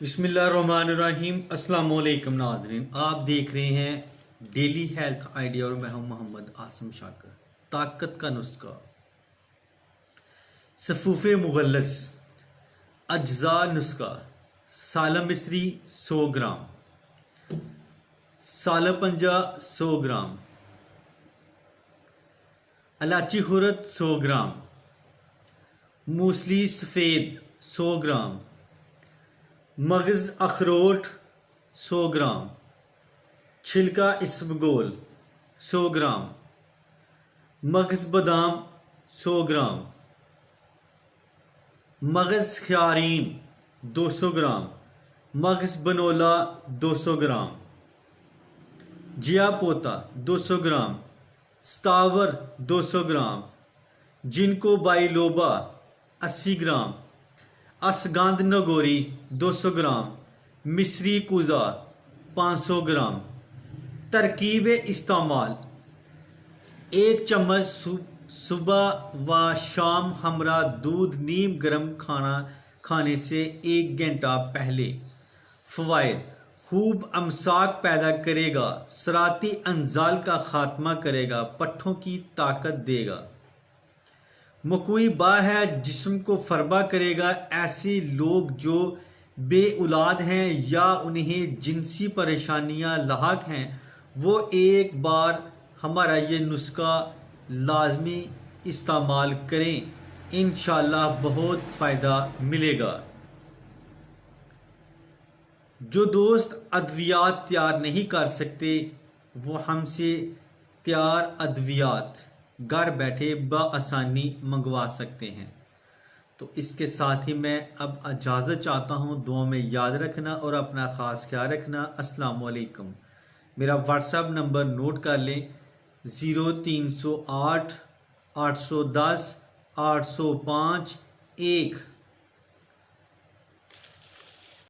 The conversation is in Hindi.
बिस्मिल्लाहिर्रहमानिर्रहीम। अस्सलाम वालेकुम नाज़रीन, आप देख रहे हैं डेली हेल्थ आइडिया और मैं हूं मोहम्मद आसिम शाकर। ताकत का नुस्खा, सफ़ूफ़े मुगल्लस, अज्जा नुस्खा, साला मिस्री 100 ग्राम, साला पंजा 100 ग्राम, इलाची खुरद 100 ग्राम, मूसली सफ़ेद 100 ग्राम, मगज़ अखरोट 100 ग्राम, छिलका इसबगोल 100 ग्राम, मगज़ बादाम 100 ग्राम, मगज़ ख्यारीन 200 ग्राम, मगज़ बनोला 200 ग्राम, जिया पोता 200 ग्राम, स्तावर 200 ग्राम, जिनको बाइलोबा 80 ग्राम, असगंध नगोरी 200 ग्राम, मिस्री कुज़ा 500 ग्राम। तरकीब इस्तेमाल: 1 चम्मच सुबह व शाम हमरा दूध नीम गर्म खाना खाने से 1 घंटा पहले। फ़वाइद: खूब अमसाक पैदा करेगा, सराती अंजाल का खात्मा करेगा, पट्ठों की ताकत देगा। मकुई बा है, जिस्म को फरबा करेगा। ऐसे लोग जो बे औलाद हैं या उन्हें जिनसी परेशानियां लाहक हैं वो एक बार हमारा ये नुस्खा लाजमी इस्तेमाल करें, इंशाल्लाह बहुत फ़ायदा मिलेगा। जो दोस्त अद्वियात तैयार नहीं कर सकते वो हमसे तैयार अद्वियात घर बैठे बआसानी मंगवा सकते हैं। तो इसके साथ ही मैं अब इजाज़त चाहता हूँ। दुआ में याद रखना और अपना ख़ास ख्याल रखना। अस्सलाम वालेकुम। मेरा व्हाट्सएप नंबर नोट कर लें 0308 810 805 1।